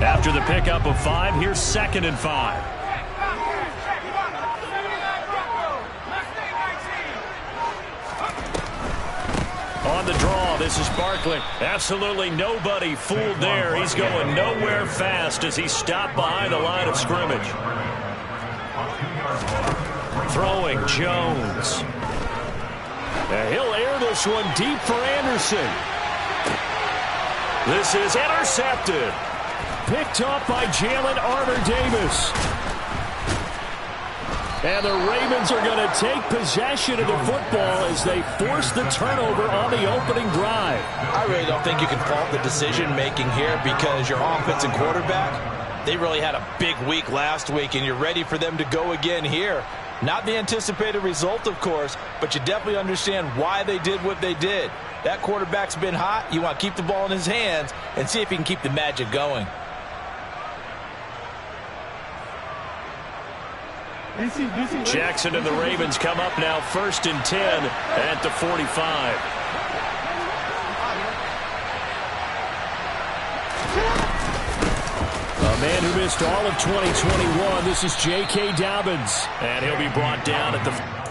After the pickup of 5, here's 2nd and 5. On the draw, this is Barkley. Absolutely nobody fooled there. He's going nowhere fast as he stopped behind the line of scrimmage. Throwing Jones. And he'll air this one deep for Anderson. This is intercepted. Picked up by Jalen Armour-Davis. And the Ravens are going to take possession of the football as they force the turnover on the opening drive. I really don't think you can fault the decision-making here because your offense and quarterback, they really had a big week last week, and you're ready for them to go again here. Not the anticipated result, of course, but you definitely understand why they did what they did. That quarterback's been hot. You want to keep the ball in his hands and see if he can keep the magic going. Jackson and the Ravens come up now 1st and 10 at the 45. A man who missed all of 2021. This is J.K. Dobbins. And he'll be brought down at the...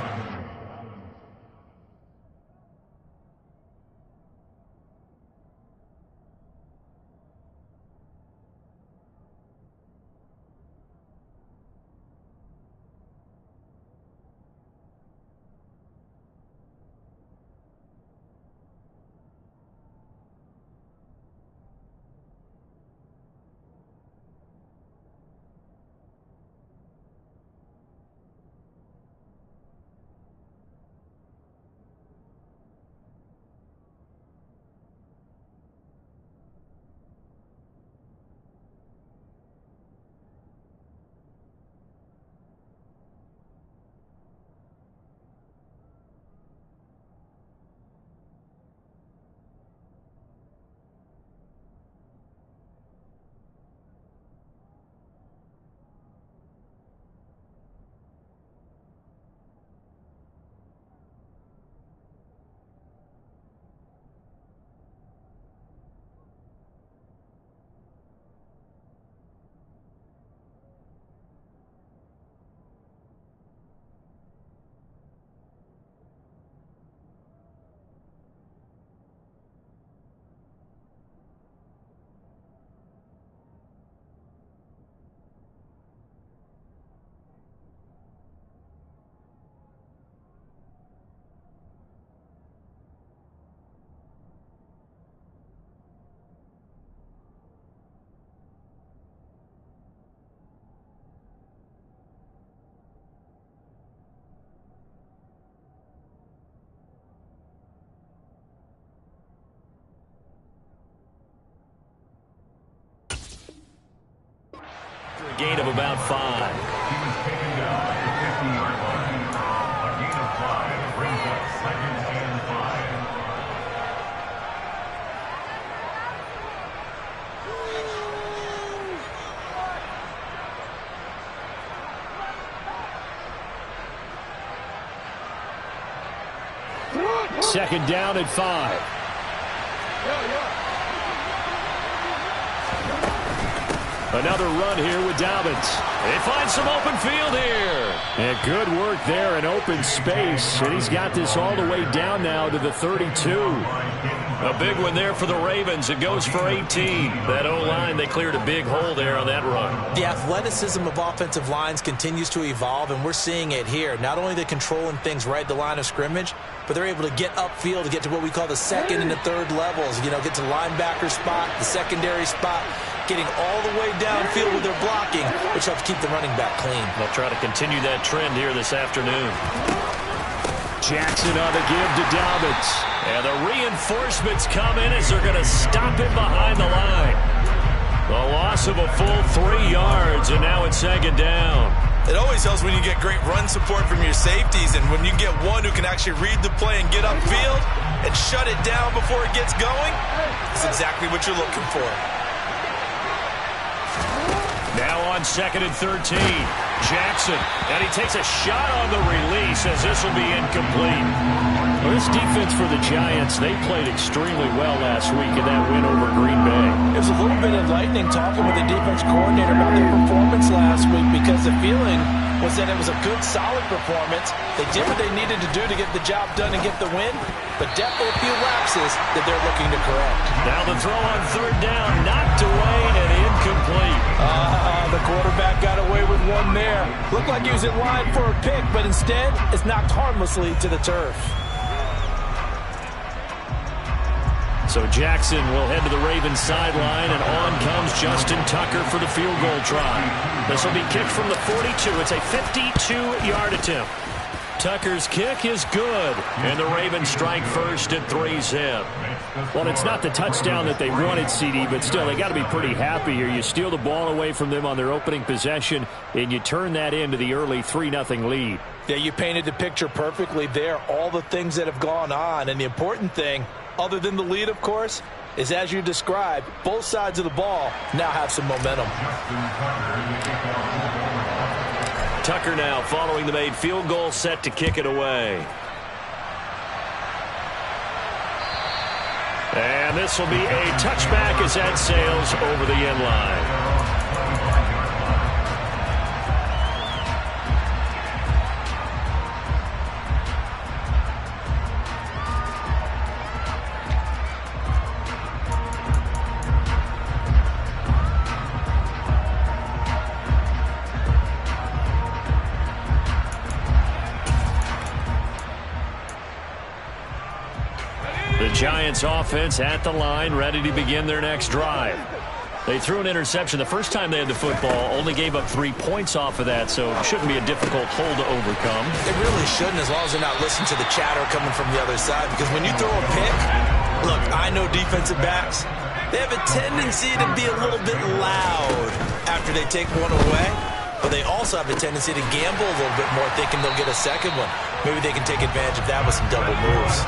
Gain of about 5. He was taken down at the 50-yard line. A gain of 5 brings up 2nd and 5. Second down at 5. Another run here with Dobbins. They find some open field here. And good work there in open space. And he's got this all the way down now to the 32. A big one there for the Ravens. It goes for 18. That O-line, they cleared a big hole there on that run. The athleticism of offensive lines continues to evolve, and we're seeing it here. Not only the controlling things right at the line of scrimmage, but they're able to get upfield to get to what we call the 2nd and the 3rd levels. You know, get to linebacker spot, the secondary spot, getting all the way downfield with their blocking, which helps keep the running back clean. They'll try to continue that trend here this afternoon. Jackson on the give to Dobbins. And the reinforcements come in as they're going to stop him behind the line. The loss of a full 3 yards, and now it's 2nd down. It always helps when you get great run support from your safeties, and when you get one who can actually read the play and get upfield and shut it down before it gets going, it's exactly what you're looking for. Now on 2nd and 13. Jackson, and he takes a shot on the release as this will be incomplete. Well, this defense for the Giants, they played extremely well last week in that win over Green Bay. It was a little bit enlightening talking with the defense coordinator about their performance last week because the feeling was that it was a good, solid performance. They did what they needed to do to get the job done and get the win, but definitely a few lapses that they're looking to correct. Now the throw on third down, knocked away and incomplete. The quarterback got away with one there. Looked like he was in line for a pick, but instead it's knocked harmlessly to the turf. So Jackson will head to the Ravens sideline, and on comes Justin Tucker for the field goal try. This will be kicked from the 42. It's a 52-yard attempt. Tucker's kick is good, and the Ravens strike first and 3's in. Well, it's not the touchdown that they wanted, CD, but still, they got to be pretty happy here. You steal the ball away from them on their opening possession, and you turn that into the early 3-0 lead. Yeah, you painted the picture perfectly there, all the things that have gone on, and the important thing, other than the lead, of course, is as you described, both sides of the ball now have some momentum. Tucker now following the made field goal, set to kick it away. And this will be a touchback as that sails over the end line. Giants offense at the line, ready to begin their next drive. They threw an interception the first time they had the football, only gave up 3 points off of that, so it shouldn't be a difficult hole to overcome. It really shouldn't, as long as they're not listening to the chatter coming from the other side, because when you throw a pick, look, I know defensive backs, they have a tendency to be a little bit loud after they take one away, but they also have a tendency to gamble a little bit more, thinking they'll get a second one. Maybe they can take advantage of that with some double moves.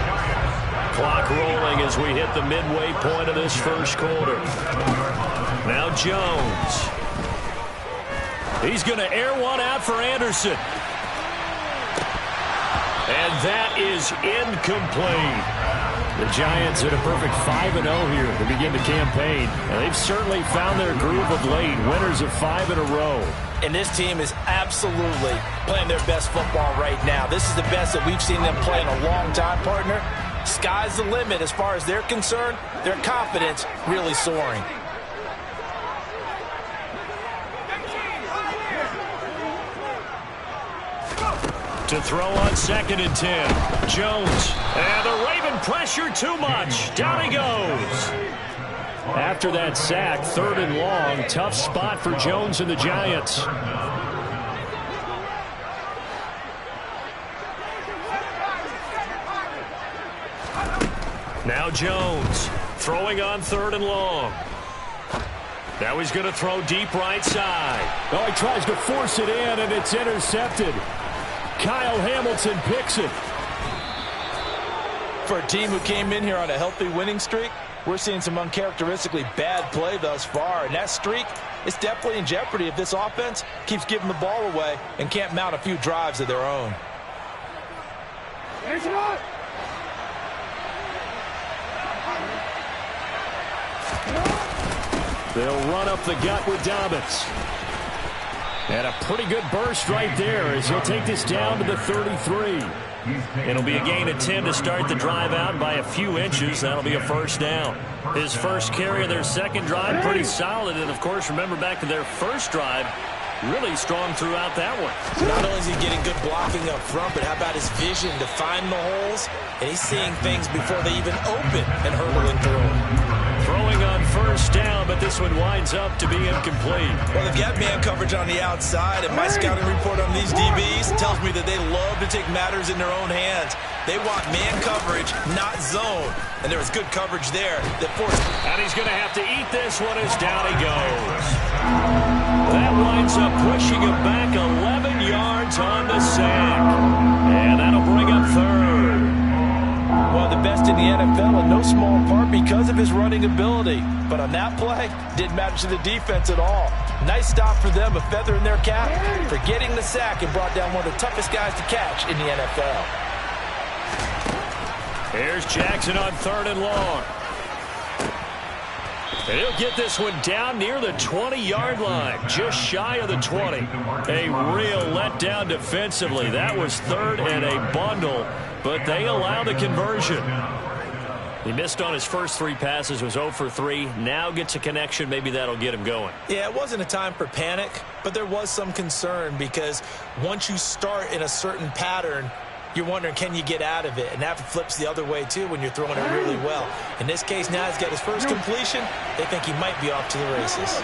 Clock rolling as we hit the midway point of this first quarter. Now Jones. He's going to air one out for Anderson. And that is incomplete. The Giants at a perfect 5-0 here to begin the campaign. And they've certainly found their groove of late. Winners of 5 in a row. And this team is absolutely playing their best football right now. This is the best that we've seen them play in a long time, partner. Sky's the limit as far as they're concerned. Their confidence really soaring. To throw on 2nd and 10. Jones. And the Raven pressure too much. Down he goes. After that sack, 3rd and long. Tough spot for Jones and the Giants. Now Jones throwing on 3rd and long. Now he's going to throw deep right side. Oh, he tries to force it in, and it's intercepted. Kyle Hamilton picks it. For a team who came in here on a healthy winning streak, we're seeing some uncharacteristically bad play thus far, and that streak is definitely in jeopardy if this offense keeps giving the ball away and can't mount a few drives of their own. They'll run up the gut with Dobbins. And a pretty good burst right there as he'll take this down to the 33. It'll be a gain of 10 to start the drive out by a few inches. That'll be a first down. His first carry of their second drive, pretty solid. And, of course, remember back to their first drive, really strong throughout that one. Not only is he getting good blocking up front, but how about his vision to find the holes? And he's seeing things before they even open and hurdling through them. Throwing on first down, but this one winds up to be incomplete. Well, they've got man coverage on the outside, and my scouting report on these DBs tells me that they love to take matters in their own hands. They want man coverage, not zone. And there was good coverage there that forced. And he's going to have to eat this one as down he goes. That winds up pushing him back 11 yards on the sack. And that'll bring up 3rd. One of the best in the NFL in no small part because of his running ability. But on that play, didn't matter to the defense at all. Nice stop for them, a feather in their cap for getting the sack and brought down one of the toughest guys to catch in the NFL. Here's Jackson on 3rd and long. And he'll get this one down near the 20-yard line, just shy of the 20. A real letdown defensively. That was 3rd and a bundle, but they allow the conversion. He missed on his first 3 passes, was 0 for 3. Now gets a connection. Maybe that'll get him going. Yeah, it wasn't a time for panic, but there was some concern because once you start in a certain pattern, you're wondering, can you get out of it? And that flips the other way, too, when you're throwing it really well. In this case, now he's got his first completion. They think he might be off to the races.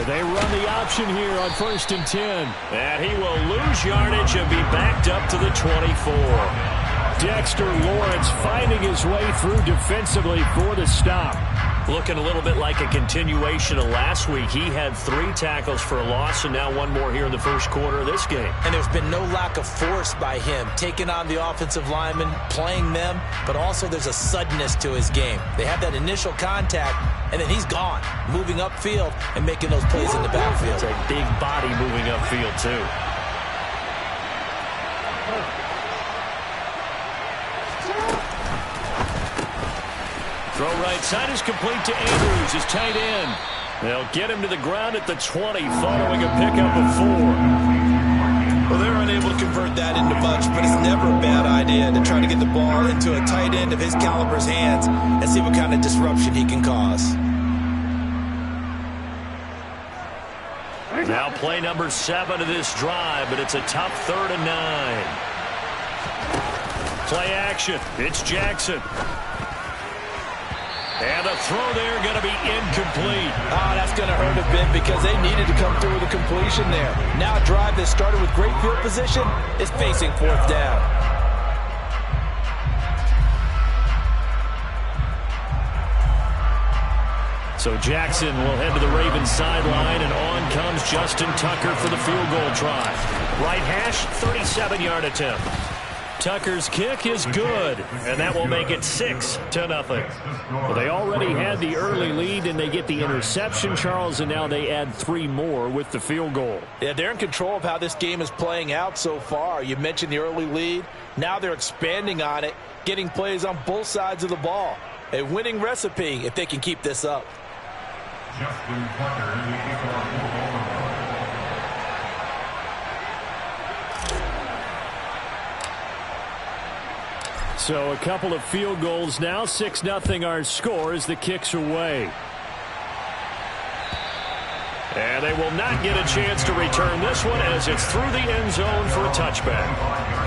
They run the option here on 1st and 10. And he will lose yardage and be backed up to the 24. Dexter Lawrence finding his way through defensively for the stop. Looking a little bit like a continuation of last week. He had 3 tackles for a loss and now 1 more here in the first quarter of this game. And there's been no lack of force by him, taking on the offensive linemen, playing them, but also there's a suddenness to his game. They have that initial contact, and then he's gone, moving upfield and making those plays in the backfield. It's a big body moving upfield, too. Throw right side is complete to Andrews, his tight end. They'll get him to the ground at the 20 following a pickup of 4. Well, they're unable to convert that into much, but it's never a bad idea to try to get the ball into a tight end of his caliber's hands and see what kind of disruption he can cause. Now play number 7 of this drive, but it's a tough 3rd and 9. Play action. It's Jackson. And the throw there going to be incomplete. Oh, that's going to hurt a bit because they needed to come through with a completion there. Now a drive that started with great field position is facing 4th down. So Jackson will head to the Ravens sideline, and on comes Justin Tucker for the field goal try. Right hash, 37-yard attempt. Tucker's kick is good, and that will make it 6-0. Well, they already had the early lead, and they get the interception, Charles, and now they add 3 more with the field goal. Yeah, they're in control of how this game is playing out so far. You mentioned the early lead. Now they're expanding on it, getting plays on both sides of the ball. A winning recipe if they can keep this up. Justin Tucker, So a couple of field goals now, 6-0 our score as the kick's away. And they will not get a chance to return this one as it's through the end zone for a touchback.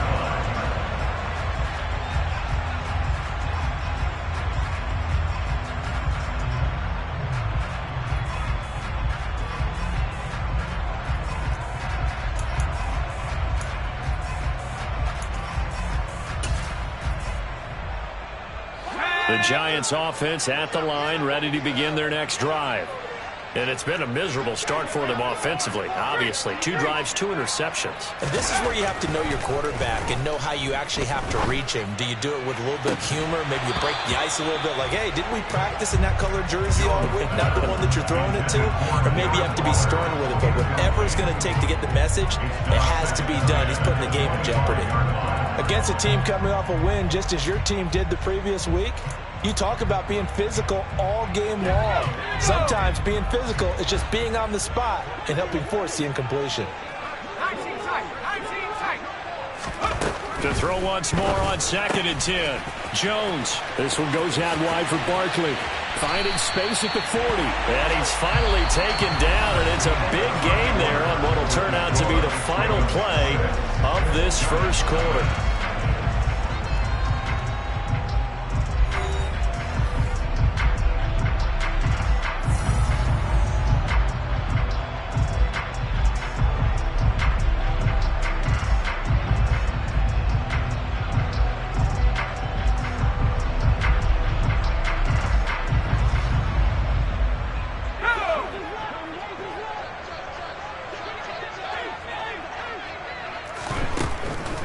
The Giants offense at the line, ready to begin their next drive. And it's been a miserable start for them offensively, obviously. 2 drives, 2 interceptions. And this is where you have to know your quarterback and know how you actually have to reach him. Do you do it with a little bit of humor? Maybe you break the ice a little bit like, hey, didn't we practice in that colored jersey all week? Not the one that you're throwing it to? Or maybe you have to be stern with it. But whatever it's going to take to get the message, it has to be done. He's putting the game in jeopardy. Against a team coming off a win just as your team did the previous week, you talk about being physical all game long. Sometimes being physical is just being on the spot and helping force the incompletion. To throw once more on 2nd and 10. Jones. This one goes out wide for Barkley. Finding space at the 40. And he's finally taken down, and it's a big game there on what will turn out to be the final play of this first quarter.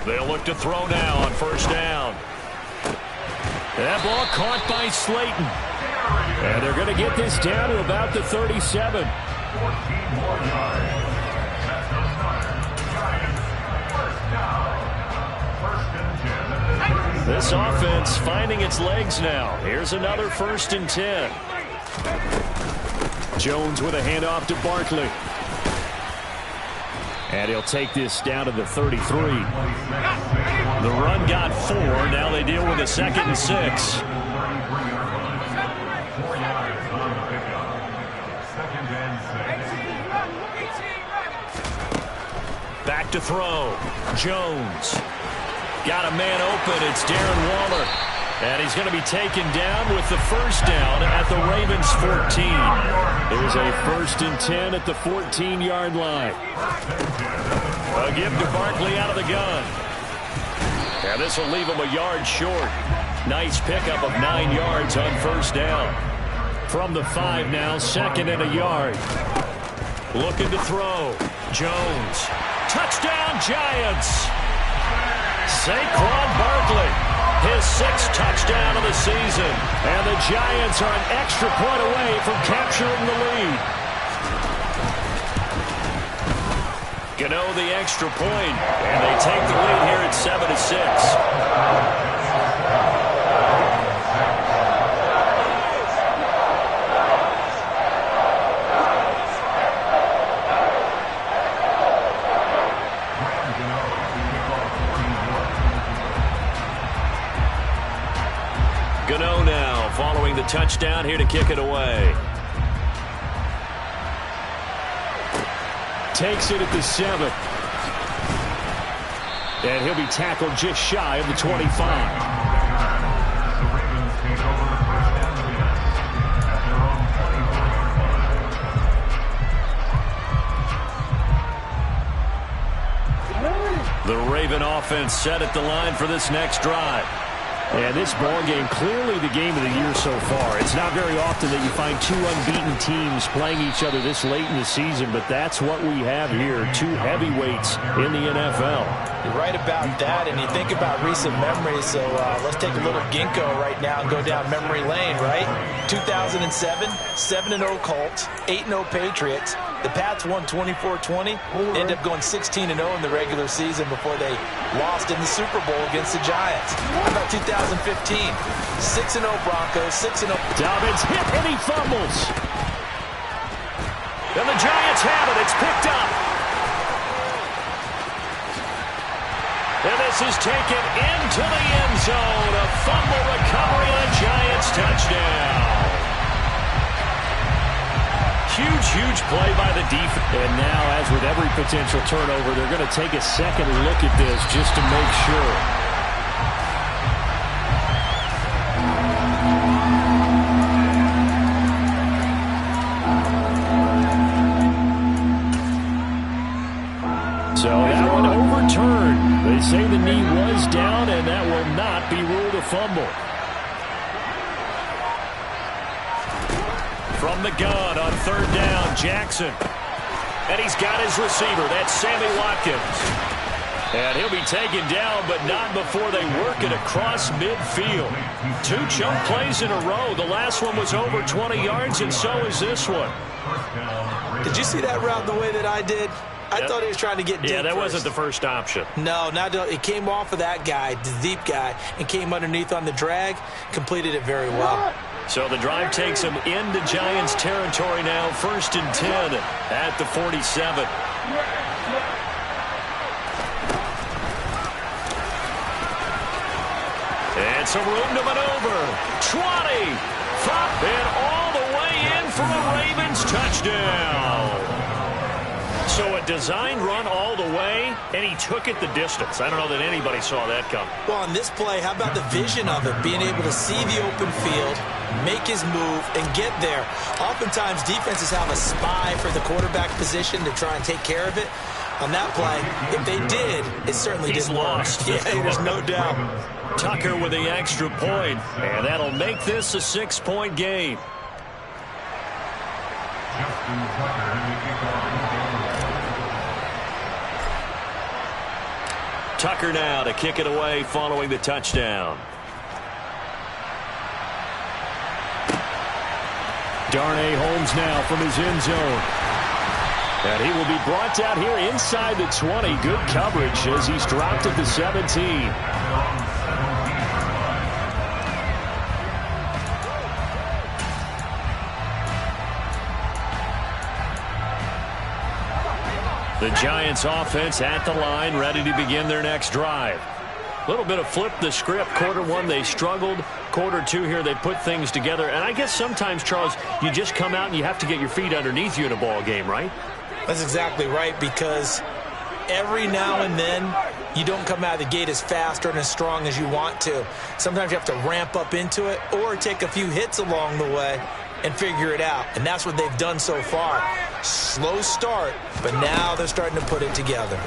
They'll look to throw now on 1st down. That ball caught by Slayton. And they're going to get this down to about the 37. 14 more yards. That does not. Giants, first down. First and 10. This offense finding its legs now. Here's another 1st and 10. Jones with a handoff to Barkley. And he'll take this down to the 33. The run got 4. Now they deal with a 2nd and 6. 4 yards on the pickup. 2nd and 6. Back to throw. Jones. Got a man open. It's Darren Waller. And he's going to be taken down with the 1st down at the Ravens 14. There's a 1st and 10 at the 14-yard line. A give to Barkley out of the gun. And this will leave him a yard short. Nice pickup of 9 yards on 1st down. From the 5 now, 2nd and a yard. Looking to throw. Jones. Touchdown, Giants. Saquon Barkley. His 6th touchdown of the season. And the Giants are an extra point away from capturing the lead. Gano the extra point. And they take the lead here at 7-6. Gano now following the touchdown here to kick it away. Takes it at the 7. And he'll be tackled just shy of the 25. The Ravens take over the 1st and 10 at their own 24-yard line. The Raven offense set at the line for this next drive. And this ball game, clearly the game of the year so far. It's not very often that you find 2 unbeaten teams playing each other this late in the season, but that's what we have here, 2 heavyweights in the NFL. You're right about that, and you think about recent memories, so let's take a little ginkgo right now and go down memory lane, right? 2007, 7-0 Colts, 8-0 Patriots. The Pats won 24-20, ended up going 16-0 in the regular season before they lost in the Super Bowl against the Giants. How about 2015? 6-0 Broncos, 6-0. Dobbins hit and he fumbles. And the Giants have it. It's picked up. And this is taken into the end zone. A fumble recovery and a Giants touchdown. Huge play by the defense. And now, as with every potential turnover, they're going to take a second look at this just to make sure. So that one overturned. They say the knee was down, and that will not be ruled a fumble. From the gun on 3rd down, Jackson. And he's got his receiver. That's Sammy Watkins. And he'll be taken down, but not before they work it across midfield. 2 chunk plays in a row. The last one was over 20 yards, and so is this one. Did you see that route the way that I did? I thought he was trying to get deep. Yeah, that first. wasn't the first option. No, it came off of that guy, the deep guy, and came underneath on the drag, completed it very well. So the drive takes him into Giants territory now, 1st and 10 at the 47. And some room to maneuver. 20, 5, and all the way in for a Ravens touchdown. So a designed run all the way, and he took it the distance. I don't know that anybody saw that coming. Well, on this play, how about the vision of it? Being able to see the open field, make his move, and get there. Oftentimes, defenses have a spy for the quarterback position to try and take care of it. On that play, if they did, it certainly didn't lost. work. Yeah, there's no doubt. Tucker with the extra point, and that'll make this a 6-point game. Justin Tucker in the kickoff. Tucker now to kick it away following the touchdown. Darnay Holmes now from his end zone. And he will be brought down here inside the 20. Good coverage as he's dropped at the 17. The Giants offense at the line, ready to begin their next drive. A little bit of flip the script. Quarter one, they struggled. Quarter two here, they put things together. And I guess sometimes, Charles, you just come out and you have to get your feet underneath you in a ball game, right? That's exactly right, because every now and then you don't come out of the gate as fast or as strong as you want to. Sometimes you have to ramp up into it or take a few hits along the way and figure it out. And that's what they've done so far. Slow start, but now they're starting to put it together.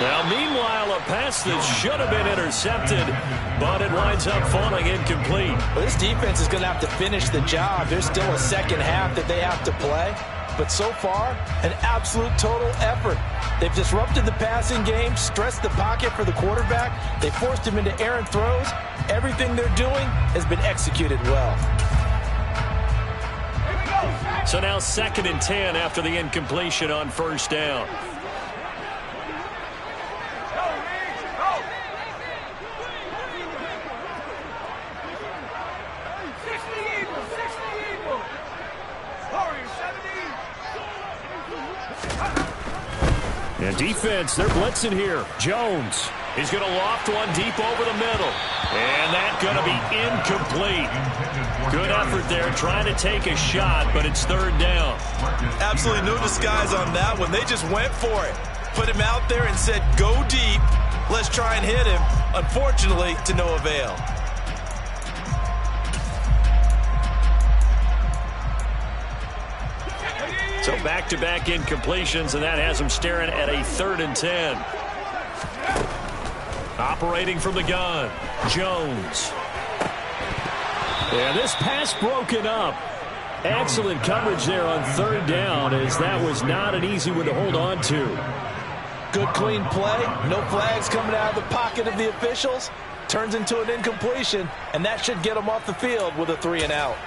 Now, meanwhile, a pass that should have been intercepted, but it winds up falling incomplete. Well, this defense is going to have to finish the job. There's still a second half that they have to play. But so far, an absolute total effort. They've disrupted the passing game, stressed the pocket for the quarterback. They forced him into errant throws. Everything they're doing has been executed well. So now 2nd and 10 after the incompletion on first down. And defense, they're blitzing here. Jones, he's going to loft one deep over the middle. And that's going to be incomplete. Good effort there, trying to take a shot, but it's 3rd down. Absolutely no disguise on that one. They just went for it. Put him out there and said, go deep. Let's try and hit him. Unfortunately, to no avail. So back-to-back incompletions, and that has him staring at a 3rd and 10. Operating from the gun, Jones. And this pass broken up. Excellent coverage there on 3rd down, as that was not an easy one to hold on to. Good, clean play. No flags coming out of the pocket of the officials. Turns into an incompletion, and that should get them off the field with a 3 and out.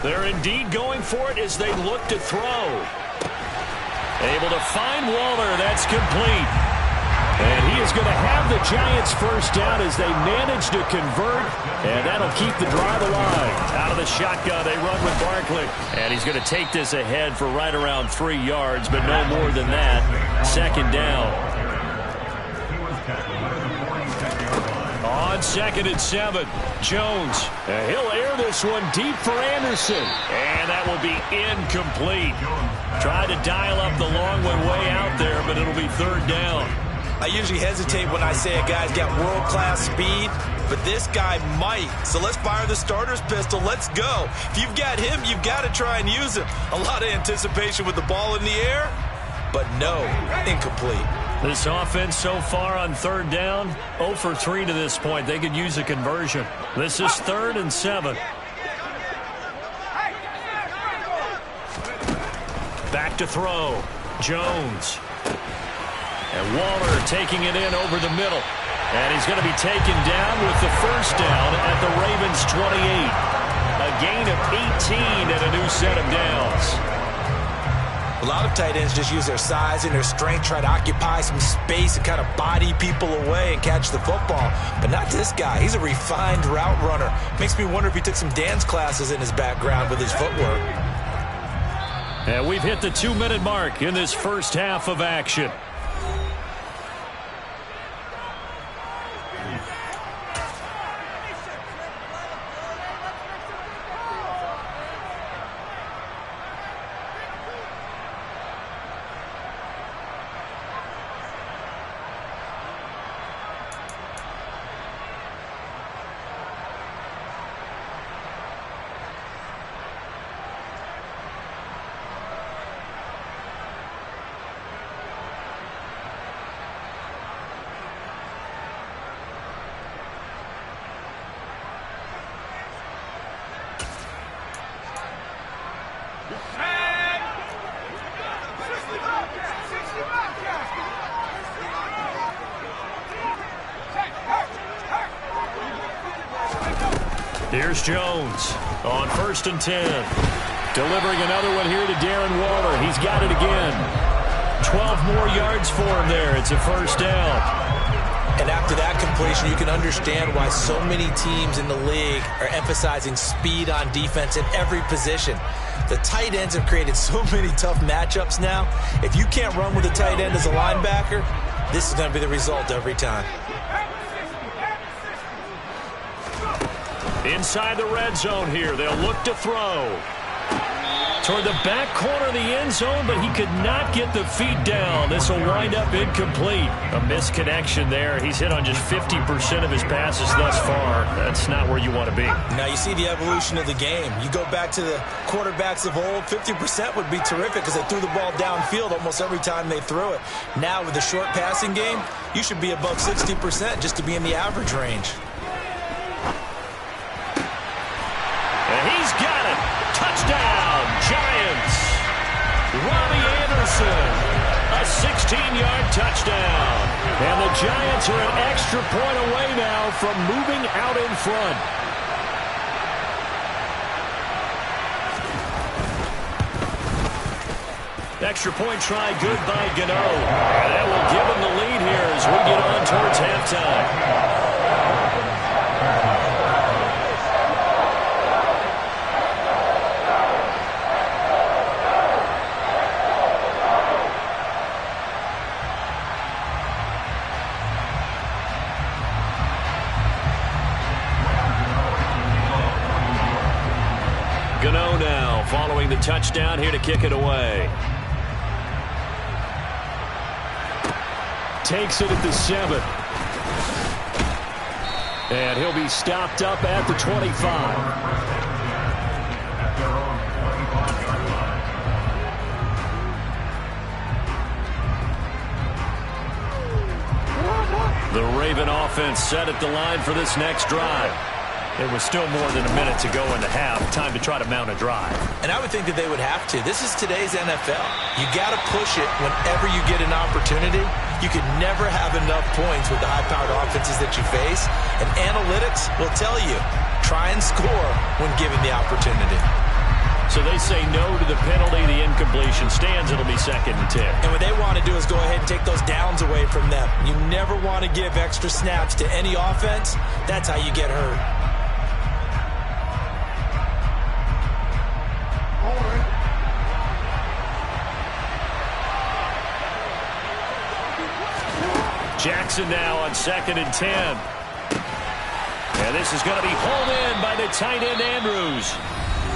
They're indeed going for it as they look to throw. Able to find Waller. That's complete. And he is going to have the Giants first down as they manage to convert. And that'll keep the drive alive. Out of the shotgun, they run with Barkley. And he's going to take this ahead for right around 3 yards, but no more than that. 2nd down. On 2nd and 7, Jones. He'll air this one deep for Anderson. And that will be incomplete. Tried to dial up the long one way out there, but it'll be 3rd down. I usually hesitate when I say a guy's got world-class speed, but this guy might. So let's fire the starter's pistol. Let's go. If you've got him, you've got to try and use him. A lot of anticipation with the ball in the air, but no, incomplete. This offense so far on 3rd down, 0 for 3 to this point. They could use a conversion. This is 3rd and 7. Back to throw. Jones. And Waller taking it in over the middle. And he's going to be taken down with the first down at the Ravens 28. A gain of 18 and a new set of downs. A lot of tight ends just use their size and their strength, try to occupy some space and kind of body people away and catch the football. But not this guy. He's a refined route runner. Makes me wonder if he took some dance classes in his background with his footwork. And we've hit the 2-minute mark in this first half of action. Here's Jones on 1st and 10. Delivering another one here to Darren Waller. He's got it again. 12 more yards for him there. It's a first down. And after that completion, you can understand why so many teams in the league are emphasizing speed on defense in every position. The tight ends have created so many tough matchups now. If you can't run with a tight end as a linebacker, this is going to be the result every time. Inside the red zone here, they'll look to throw. Toward the back corner of the end zone, but he could not get the feet down. This will wind up incomplete. A misconnection there. He's hit on just 50% of his passes thus far. That's not where you want to be. Now you see the evolution of the game. You go back to the quarterbacks of old, 50% would be terrific because they threw the ball downfield almost every time they threw it. Now with the short passing game, you should be above 60% just to be in the average range. And he's got it. Touchdown, Giants. Robbie Anderson, a 16-yard touchdown. And the Giants are an extra point away now from moving out in front. Extra point try good by Gano. And that will give him the lead here as we get on towards halftime. Gano now following the touchdown here to kick it away. Takes it at the 7. And he'll be stopped up at the 25. The Raven offense set at the line for this next drive. It was still more than a minute to go in the half. Time to try to mount a drive. And I would think that they would have to. This is today's NFL. You got to push it whenever you get an opportunity. You can never have enough points with the high-powered offenses that you face. And analytics will tell you, try and score when given the opportunity. So they say no to the penalty. The incompletion stands. It'll be 2nd and 10. And what they want to do is go ahead and take those downs away from them. You never want to give extra snaps to any offense. That's how you get hurt. Jackson now on 2nd and 10. And this is going to be hauled in by the tight end Andrews.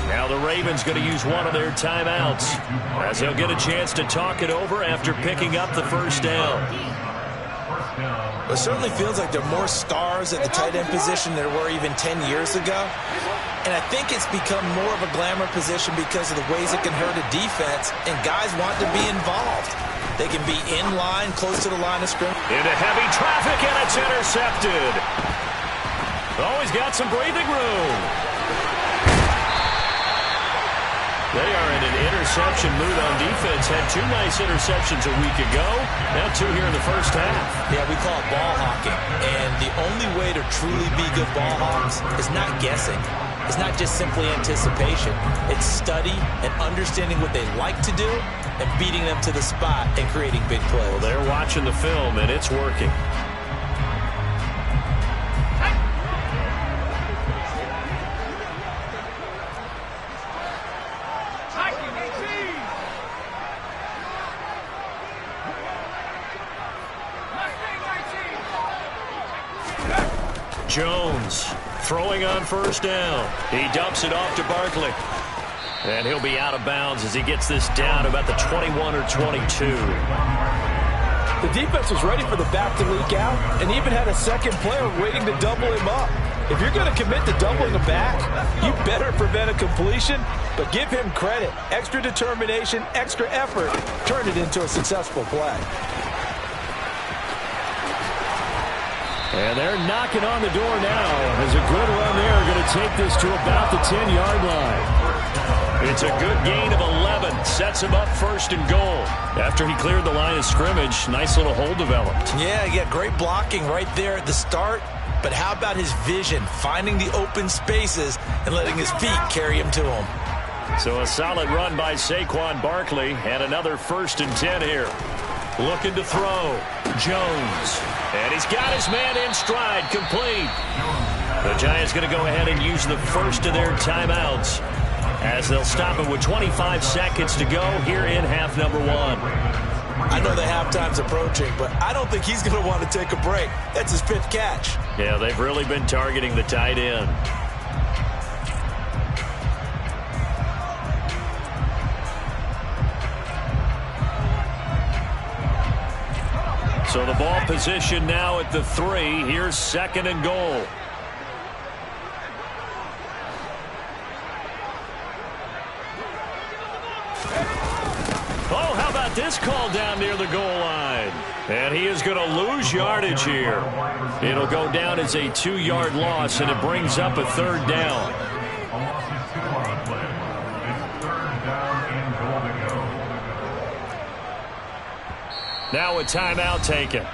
Now the Ravens going to use one of their timeouts as they'll get a chance to talk it over after picking up the first down. Well, it certainly feels like there are more stars at the tight end position than there were even 10 years ago. And I think it's become more of a glamour position because of the ways it can hurt a defense, and guys want to be involved. They can be in line, close to the line of scrimmage. Into heavy traffic, and it's intercepted. Always got some breathing room. They are in an interception mood on defense. Had 2 nice interceptions a week ago. Now 2 here in the first half. Yeah, we call it ball hawking. And the only way to truly be good ball hawks is not guessing. It's not just simply anticipation. It's study and understanding what they like to do and beating them to the spot and creating big plays. Well, they're watching the film, and it's working. Jones throwing on first down. He dumps it off to Barkley. And he'll be out of bounds as he gets this down about the 21 or 22. The defense was ready for the back to leak out and even had a second player waiting to double him up. If you're going to commit to doubling a back, you better prevent a completion, but give him credit. Extra determination, extra effort, turn it into a successful play. And they're knocking on the door now as a good run there going to take this to about the 10-yard line. It's a good gain of 11. Sets him up first and goal. After he cleared the line of scrimmage, nice little hole developed. Yeah, he got great blocking right there at the start. But how about his vision, finding the open spaces and letting his feet carry him to him? So a solid run by Saquon Barkley, and another 1st and 10 here. Looking to throw. Jones. And he's got his man in stride, complete. The Giants going to go ahead and use the first of their timeouts as they'll stop it with 25 seconds to go here in half number 1. I know the halftime's approaching, but I don't think he's going to want to take a break. That's his 5th catch. Yeah, they've really been targeting the tight end. So the ball position now at the 3. Here's 2nd and goal. Oh, how about this call down near the goal line? And he is going to lose yardage here. It'll go down as a 2-yard loss, and it brings up a 3rd down. A loss is 2 on the play. It's 3rd down and goal to go. Now a timeout taken.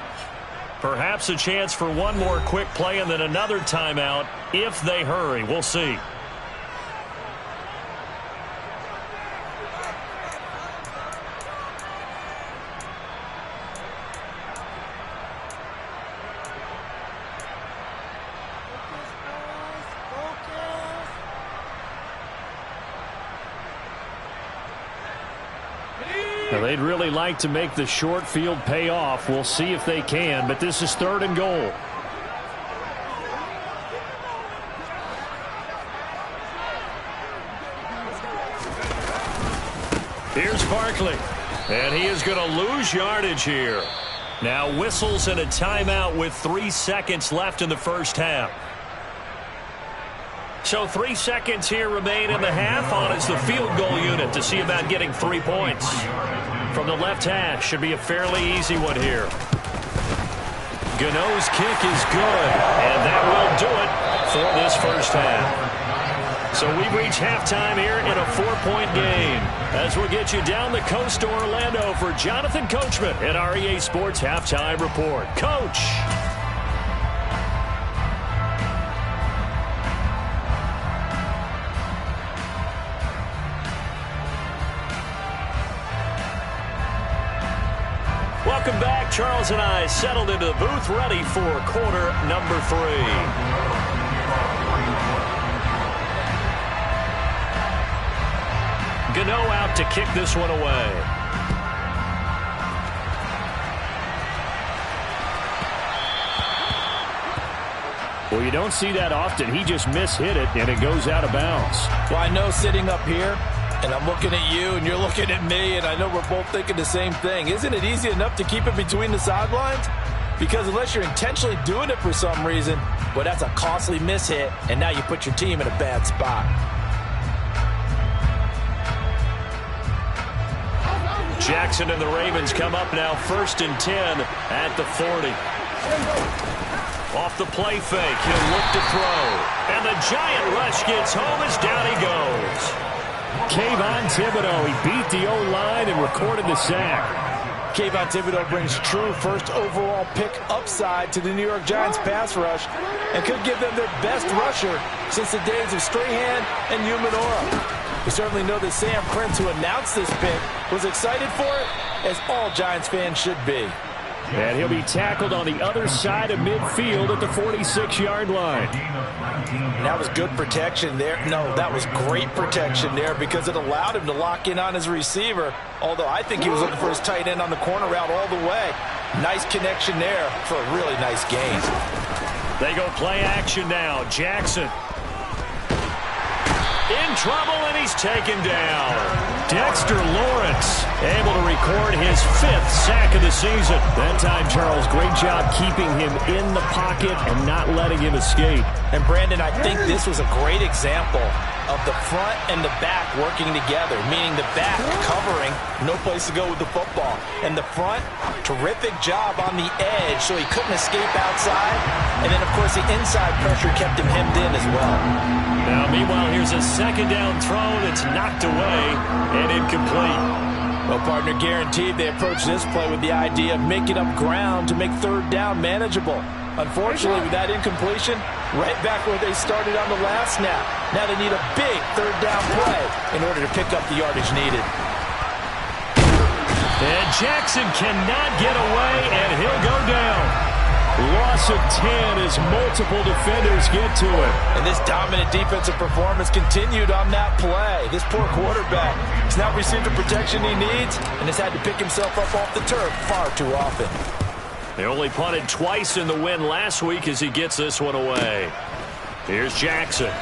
Perhaps a chance for one more quick play and then another timeout if they hurry. We'll see. Now they'd really like to make the short field pay off. We'll see if they can, but this is 3rd and goal. Here's Barkley, and he is going to lose yardage here. Now whistles and a timeout with 3 seconds left in the first half. So 3 seconds here remain in the half. On is the field goal unit to see about getting 3 points. From the left hash, should be a fairly easy one here. Gano's kick is good, and that will do it for this first half. So we've reached halftime here in a 4-point game. As we'll get you down the coast to Orlando for Jonathan Coachman at our EA Sports Halftime Report. Coach! Welcome back. Charles and I settled into the booth ready for quarter number 3. Gano out to kick this one away. Well, you don't see that often. He just mishit it, and it goes out of bounds. Well, I know sitting up here, and I'm looking at you, and you're looking at me, and I know we're both thinking the same thing. Isn't it easy enough to keep it between the sidelines? Because unless you're intentionally doing it for some reason, well, that's a costly mishit, and now you put your team in a bad spot. Jackson and the Ravens come up now 1st and 10 at the 40. Off the play fake, he'll look to throw. And the giant rush gets home as down he goes. Kayvon Thibodeaux, he beat the O-line and recorded the sack. Kayvon Thibodeaux brings true first overall pick upside to the New York Giants pass rush and could give them their best rusher since the days of Strahan and Umenora. We certainly know that Sam Prince, who announced this pick, was excited for it, as all Giants fans should be. And he'll be tackled on the other side of midfield at the 46-yard line. That was good protection there. No, that was great protection there because it allowed him to lock in on his receiver, although I think he was looking for his tight end on the corner route all the way. Nice connection there for a really nice gain. They go play action now. Jackson in trouble, and he's taken down. Dexter Lawrence able to record his 5th sack of the season. That time, Charles, great job keeping him in the pocket and not letting him escape. And, Brandon, I think this was a great example of the front and the back working together, meaning the back covering, no place to go with the football, and the front Terrific job on the edge so he couldn't escape outside. And then, of course, the inside pressure kept him hemmed in as well. Now, meanwhile, here's a second down throw that's knocked away and incomplete. Well, partner, guaranteed they approach this play with the idea of making up ground to make third down manageable. Unfortunately, with that incompletion, right back where they started on the last snap. Now they need a big third down play in order to pick up the yardage needed. And Jackson cannot get away, and he'll go down. Loss of 10 as multiple defenders get to him. And this dominant defensive performance continued on that play. This poor quarterback has not received the protection he needs and has had to pick himself up off the turf far too often. They only punted twice in the win last week as he gets this one away. Here's Jackson.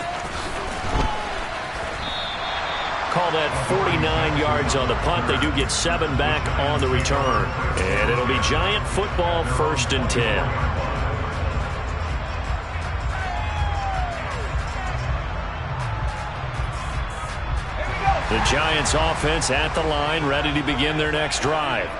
Call that 49 yards on the punt. They do get 7 back on the return. And it'll be Giant football, 1st and 10. The Giants offense at the line, ready to begin their next drive.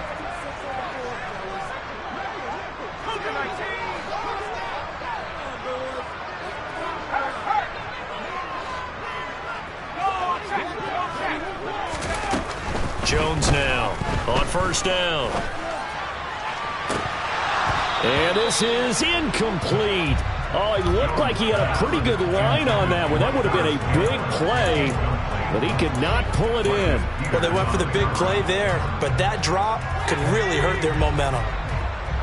Jones now on 1st down. And this is incomplete. Oh, it looked like he had a pretty good line on that one. That would have been a big play, but he could not pull it in. Well, they went for the big play there, but that drop could really hurt their momentum.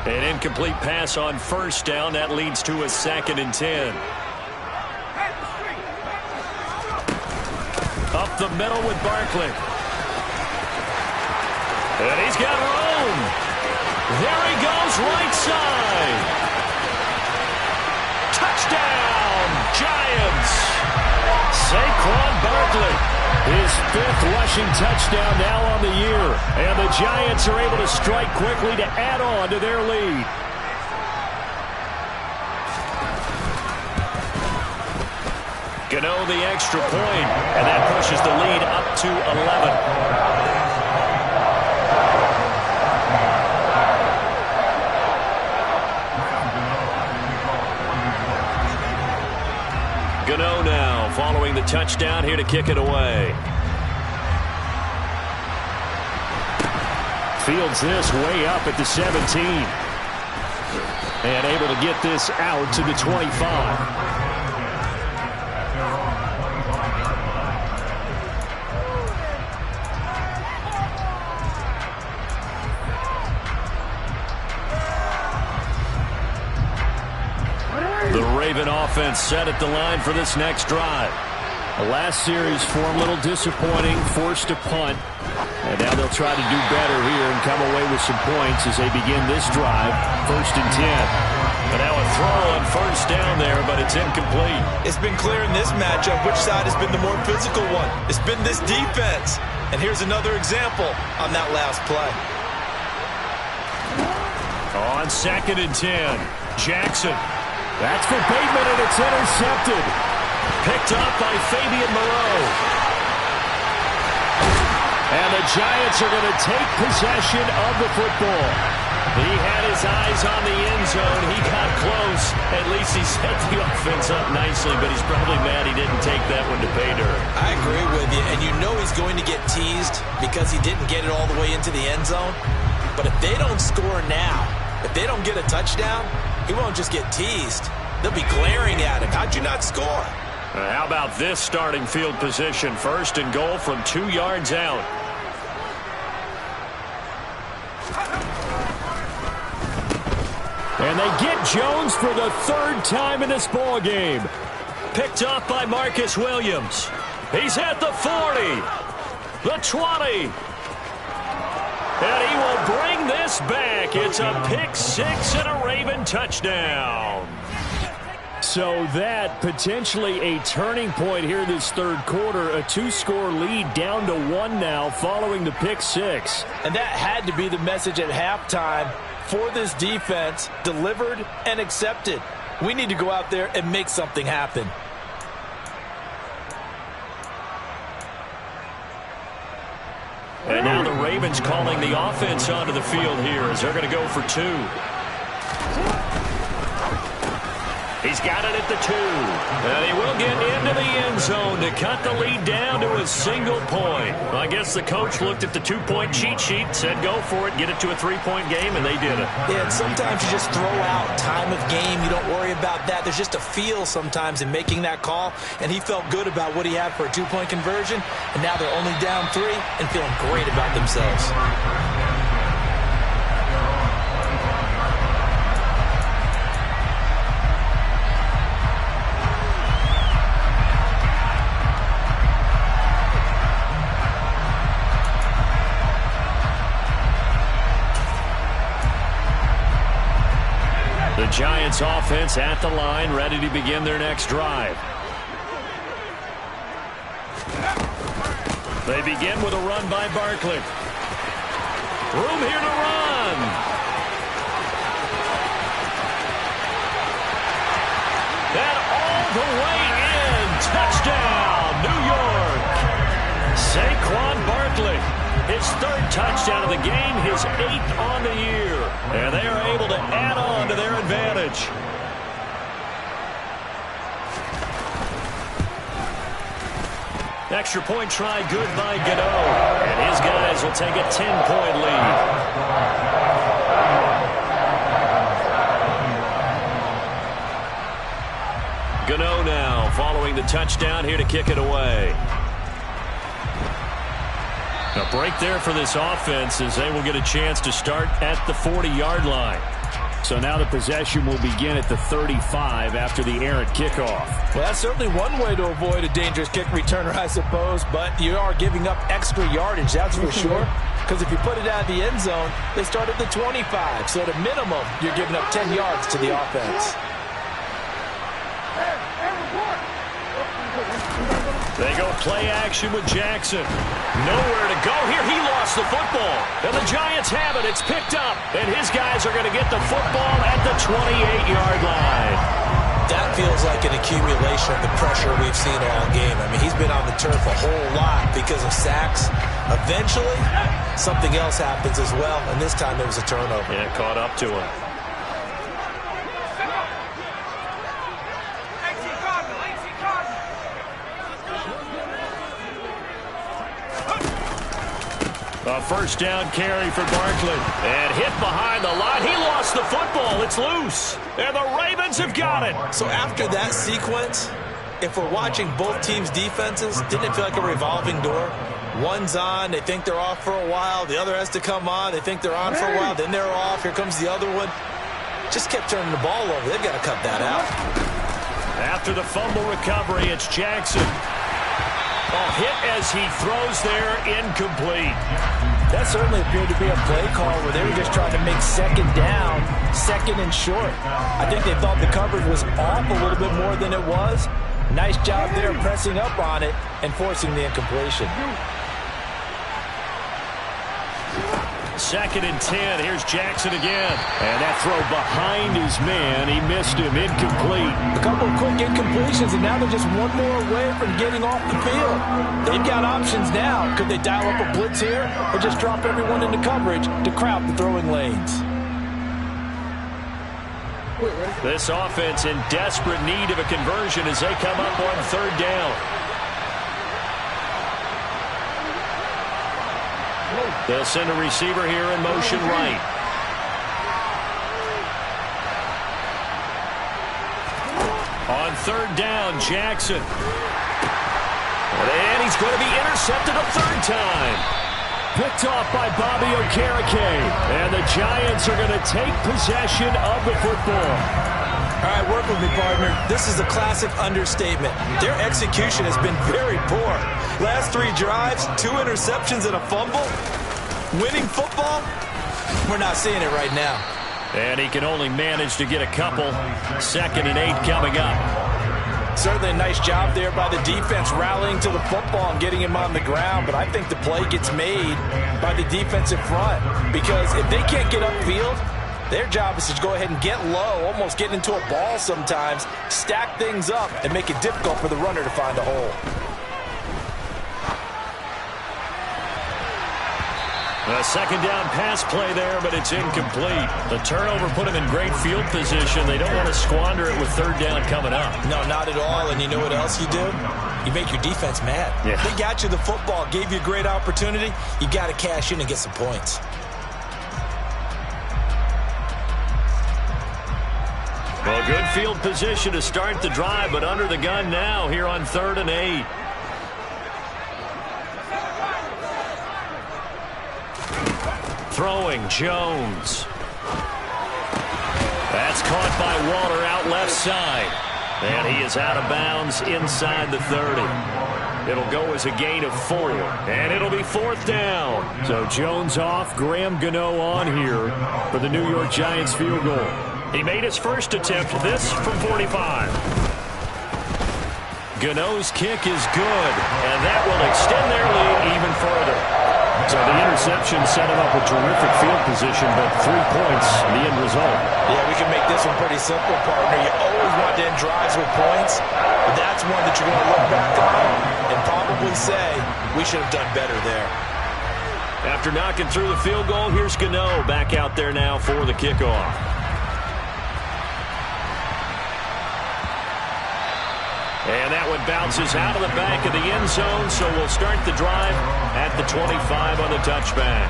An incomplete pass on 1st down. That leads to a 2nd and 10. Up the middle with Barkley. And he's got room. There he goes, right side. Touchdown, Giants. Saquon Barkley, his 5th rushing touchdown now on the year. And the Giants are able to strike quickly to add on to their lead. Gano the extra point, and that pushes the lead up to 11. Gano now following the touchdown here to kick it away. Fields this way up at the 17. And able to get this out to the 25. The Raven offense set at the line for this next drive. The last series for him a little disappointing, forced to punt. And now they'll try to do better here and come away with some points as they begin this drive, 1st and 10. But now a throw on 1st down there, but it's incomplete. It's been clear in this matchup which side has been the more physical one. It's been this defense. And here's another example on that last play. On 2nd and 10, Jackson. That's for Bateman, and it's intercepted. Picked up by Fabian Moreau. And the Giants are going to take possession of the football. He had his eyes on the end zone. He got close. At least he set the offense up nicely, but he's probably mad he didn't take that one to pay dirt. I agree with you, and you know he's going to get teased because he didn't get it all the way into the end zone. But if they don't score now, if they don't get a touchdown, he won't just get teased. They'll be glaring at him. How'd you not score? How about this starting field position? 1st and goal from 2 yards out. And they get Jones for the 3rd time in this ball game. Picked up by Marcus Williams. He's at the 40, the 20. And he will bring this back. It's a pick 6 and a Raven touchdown. So that potentially a turning point here this 3rd quarter. A 2-score lead down to 1 now following the pick 6. And that had to be the message at halftime for this defense, delivered and accepted. We need to go out there and make something happen. And now the Ravens calling the offense onto the field here as they're going to go for 2. He's got it at the 2. And he will get into the end zone to cut the lead down to a single point. Well, I guess the coach looked at the 2-point cheat sheet, said go for it, get it to a 3-point game, and they did it. Yeah, and sometimes you just throw out time of game. You don't worry about that. There's just a feel sometimes in making that call, and he felt good about what he had for a 2-point conversion, and now they're only down 3 and feeling great about themselves. The Giants offense at the line, ready to begin their next drive. They begin with a run by Barkley. Room here to run. And all the way in. Touchdown, New York. Saquon Barkley. His 3rd touchdown of the game, his 8th on the year. And they are able to add on to their advantage. Extra point try good by Gano. And his guys will take a 10-point lead. Gano now following the touchdown here to kick it away. A break there for this offense as they will get a chance to start at the 40-yard line. So now the possession will begin at the 35 after the errant kickoff. Well, that's certainly one way to avoid a dangerous kick returner, I suppose, but you are giving up extra yardage, that's for sure. Because if you put it out of the end zone, they start at the 25. So at a minimum, you're giving up 10 yards to the offense. They go play action with Jackson. Nowhere to go here. He lost the football. And the Giants have it. It's picked up. And his guys are going to get the football at the 28-yard line. That feels like an accumulation of the pressure we've seen all game. I mean, he's been on the turf a whole lot because of sacks. Eventually, something else happens as well. And this time it was a turnover. Yeah, caught up to him. A first down carry for Barkley. And hit behind the line. He lost the football. It's loose. And the Ravens have got it. So after that sequence, if we're watching both teams' defenses, didn't it feel like a revolving door? One's on, they think they're off for a while. The other has to come on, they think they're on for a while. Then they're off. Here comes the other one. Just kept turning the ball over. They've got to cut that out. After the fumble recovery, it's Jackson. Oh, hit as he throws there, incomplete. That certainly appeared to be a play call where they were just trying to make second down, second and short. I think they thought the coverage was off a little bit more than it was. Nice job there pressing up on it and forcing the incompletion. 2nd and 10. Here's Jackson again. And that throw behind his man. He missed him. Incomplete. A couple of quick incompletions, and now they're just one more away from getting off the field. They've got options now. Could they dial up a blitz here or just drop everyone into coverage to crowd the throwing lanes? This offense in desperate need of a conversion as they come up on 3rd down. They'll send a receiver here in motion right. On 3rd down, Jackson. And he's going to be intercepted a 3rd time. Picked off by Bobby Okereke. And the Giants are going to take possession of the football. All right, work with me, partner. This is a classic understatement. Their execution has been very poor. Last 3 drives, 2 interceptions and a fumble. Winning football, we're not seeing it right now. And he can only manage to get a couple. 2nd and 8 coming up. Certainly a nice job there by the defense rallying to the football and getting him on the ground, but I think the play gets made by the defensive front because if they can't get upfield, their job is to go ahead and get low, almost get into a ball sometimes, stack things up, and make it difficult for the runner to find a hole. A second down pass play there, but it's incomplete. The turnover put them in great field position. They don't want to squander it with third down coming up. No, not at all. And you know what else you do? You make your defense mad. Yeah. They got you the football, gave you a great opportunity. You got to cash in and get some points. Well, good field position to start the drive, but under the gun now here on 3rd and 8. Throwing, Jones. That's caught by Waller out left side. And he is out of bounds inside the 30. It'll go as a gain of 4, and it'll be 4th down. So Jones off, Graham Gano on here for the New York Giants field goal. He made his first attempt, this from 45. Gano's kick is good, and that will extend their lead even further. So the interception set him up a terrific field position, but 3 points, the end result. Yeah, we can make this one pretty simple, partner. You always want to end drives with points, but that's one that you're going to look back on and probably say, we should have done better there. After knocking through the field goal, here's Gano back out there now for the kickoff. And that one bounces out of the back of the end zone, so we'll start the drive at the 25 on the touchback.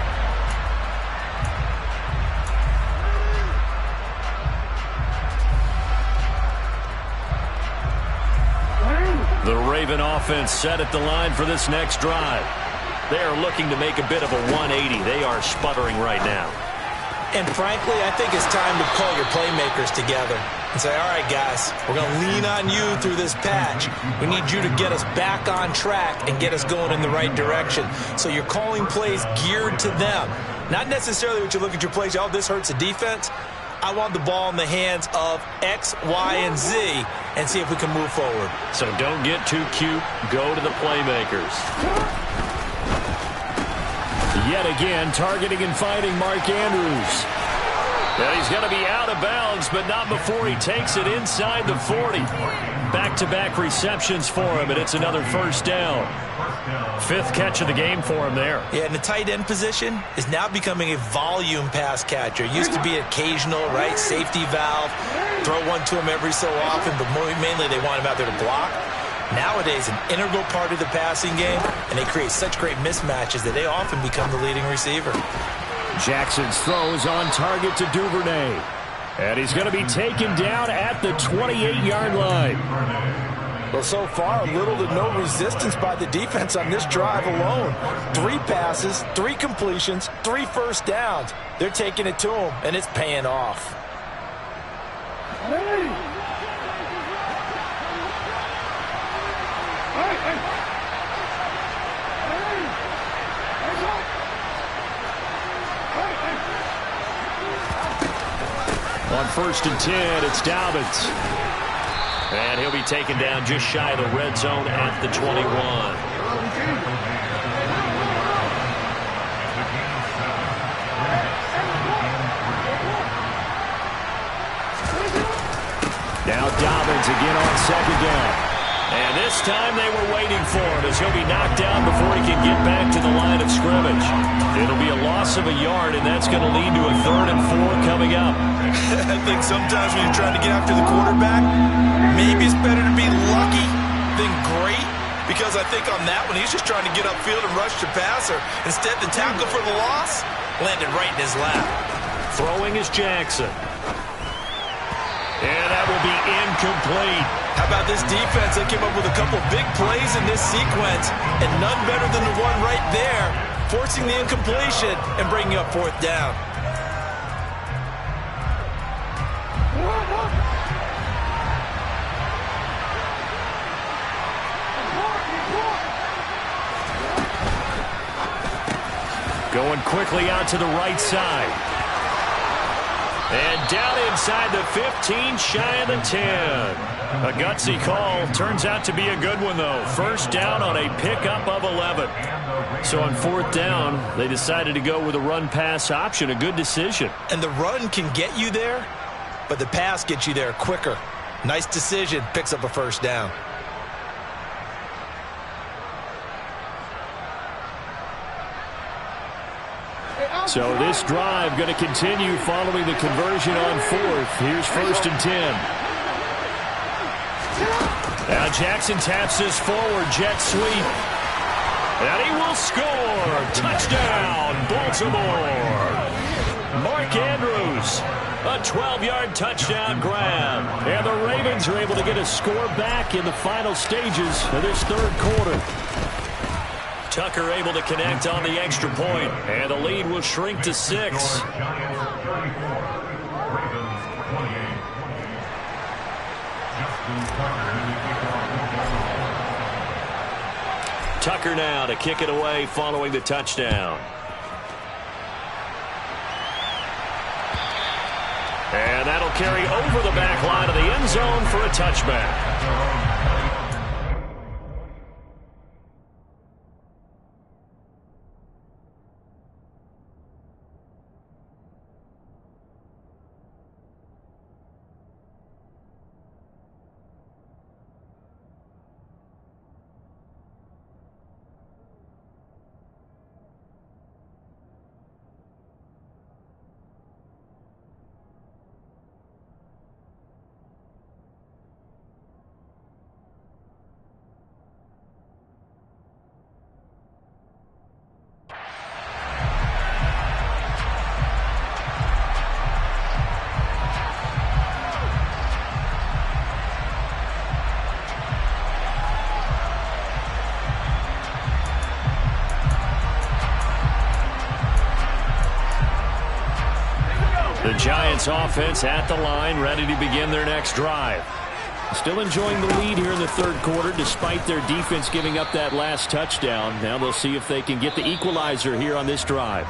The Raven offense set at the line for this next drive. They are looking to make a bit of a 180. They are sputtering right now. And frankly, I think it's time to call your playmakers together and say, all right, guys, we're going to lean on you through this patch. We need you to get us back on track and get us going in the right direction. So you're calling plays geared to them. Not necessarily what you look at your plays, oh, this hurts the defense. I want the ball in the hands of X, Y, and Z and see if we can move forward. So don't get too cute. Go to the playmakers. Yet again, targeting and finding Mark Andrews. And he's going to be out of bounds, but not before he takes it inside the 40. Back-to-back receptions for him, and it's another first down. 5th catch of the game for him there. Yeah, and the tight end position is now becoming a volume pass catcher. It used to be occasional, right? Safety valve. Throw one to him every so often, but mainly they want him out there to block. Nowadays, an integral part of the passing game, and they create such great mismatches that they often become the leading receiver. Jackson's throw is on target to Duvernay. And he's going to be taken down at the 28-yard line. Well, so far, little to no resistance by the defense on this drive alone. 3 passes, 3 completions, 3 first downs. They're taking it to him, and it's paying off. On 1st and 10, it's Dobbins. And he'll be taken down just shy of the red zone at the 21. Now Dobbins again on 2nd down. And this time they were waiting for him as he'll be knocked down before he can get back to the line of scrimmage. It'll be a loss of a yard, and that's going to lead to a 3rd and 4 coming up. I think sometimes when you're trying to get after the quarterback, maybe it's better to be lucky than great, because I think on that one he's just trying to get upfield and rush the passer. Instead, the tackle for the loss landed right in his lap. Throwing is Jackson. And that will be incomplete. How about this defense? They came up with a couple big plays in this sequence, and none better than the one right there, forcing the incompletion and bringing up 4th down. Going quickly out to the right side. And down inside the 15, shy of the 10. A gutsy call. Turns out to be a good one, though. First down on a pickup of 11. So on 4th down, they decided to go with a run-pass option. A good decision. And the run can get you there, but the pass gets you there quicker. Nice decision. Picks up a first down. So this drive going to continue following the conversion on fourth. Here's 1st and 10. Now Jackson taps this forward, jet sweep. And he will score. Touchdown, Baltimore. Mark Andrews, a 12-yard touchdown grab. And the Ravens are able to get a score back in the final stages of this third quarter. Tucker able to connect on the extra point, and the lead will shrink to 6. Tucker now to kick it away following the touchdown. And that'll carry over the back line of the end zone for a touchback. The Giants offense at the line, ready to begin their next drive. Still enjoying the lead here in the third quarter despite their defense giving up that last touchdown. Now they'll see if they can get the equalizer here on this drive.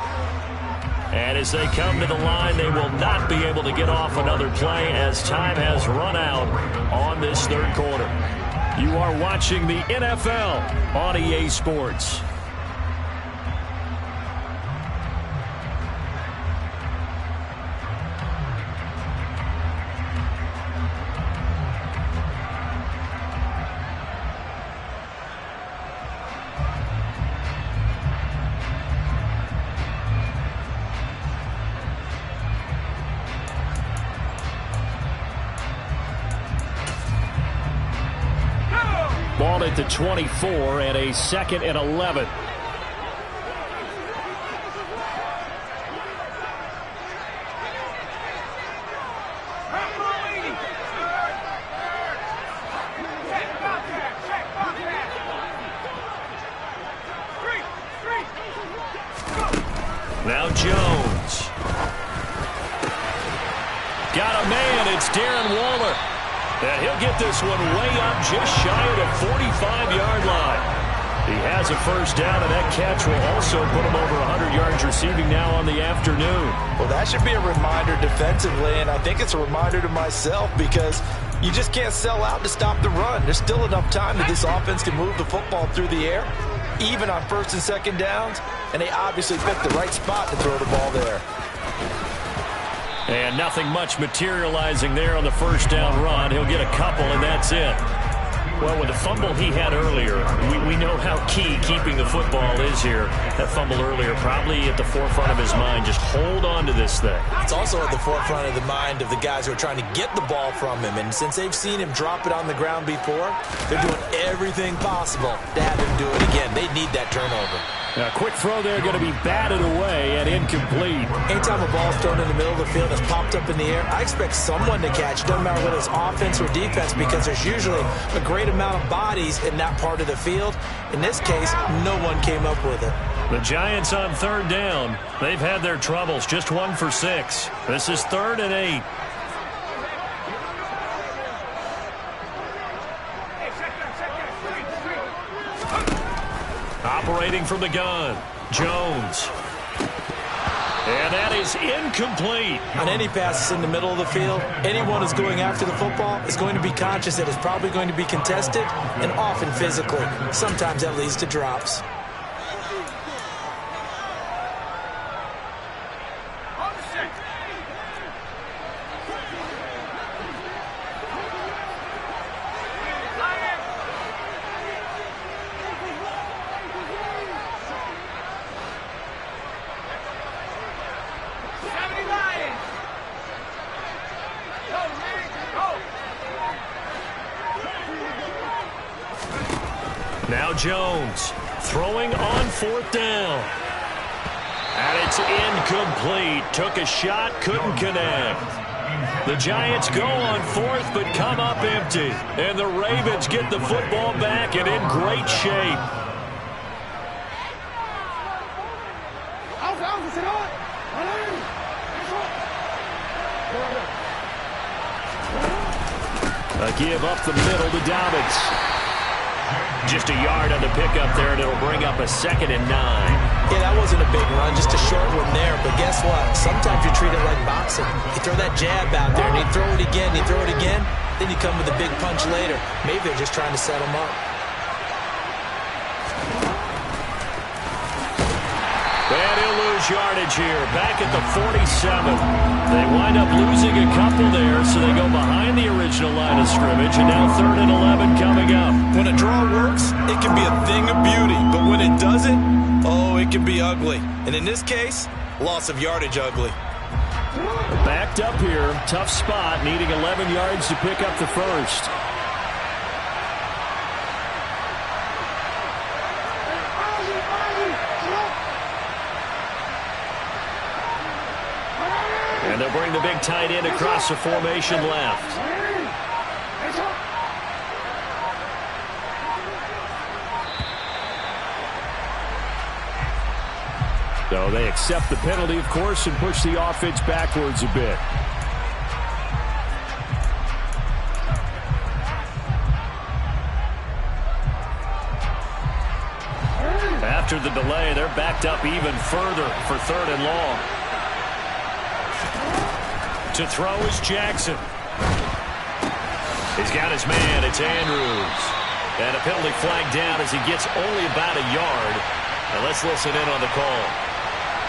And as they come to the line, they will not be able to get off another play as time has run out on this third quarter. You are watching the NFL on EA Sports. Ball at the 24 and a 2nd and 11. Now Jones. Got a man. It's Darren Waller. And he'll get this one way up just shy of the 45-yard line. He has a first down, and that catch will also put him over 100 yards receiving now on the afternoon. Well, that should be a reminder defensively, and I think it's a reminder to myself because you just can't sell out to stop the run. There's still enough time that this offense can move the football through the air, even on 1st and 2nd downs, and they obviously picked the right spot to throw the ball there. And nothing much materializing there on the first down run. He'll get a couple, and that's it. Well, with the fumble he had earlier, we know how key keeping the football is here. That fumble earlier probably at the forefront of his mind. Just hold on to this thing. It's also at the forefront of the mind of the guys who are trying to get the ball from him. And since they've seen him drop it on the ground before, they're doing everything possible to have him do it again. They need that turnover. A quick throw there going to be batted away and incomplete. Anytime a ball's thrown in the middle of the field that's popped up in the air, I expect someone to catch. Doesn't matter whether it's offense or defense because there's usually a great amount of bodies in that part of the field. In this case, no one came up with it. The Giants on 3rd down. They've had their troubles. Just 1 for 6. This is 3rd and 8. Operating from the gun, Jones. And that is incomplete. On any passes in the middle of the field, anyone who's going after the football is going to be conscious that it's probably going to be contested and often physically. Sometimes that leads to drops. Now Jones throwing on 4th down. And it's incomplete. Took a shot, couldn't connect. The Giants go on 4th but come up empty. And the Ravens get the football back and in great shape. A give up the middle to Dobbins. Just a yard on the pickup there, and it'll bring up a 2nd and 9. Yeah, that wasn't a big run, just a short one there. But guess what? Sometimes you treat it like boxing. You throw that jab out there, and you throw it again, you throw it again, then you come with a big punch later. Maybe they're just trying to set him up. And he'll lose yardage here, back at the 47. They wind up losing a couple there, so they go behind the original line of scrimmage, and now 3rd and 11 coming up. When a draw works, it can be a thing of beauty, but when it doesn't, oh, it can be ugly. And in this case, loss of yardage ugly. Backed up here, tough spot, needing 11 yards to pick up the first. And they'll bring the big tight end across the formation left. So they accept the penalty, of course, and push the offense backwards a bit. After the delay, they're backed up even further for 3rd and long. To throw is Jackson. He's got his man. It's Andrews. And a penalty flag down as he gets only about a yard. And let's listen in on the call.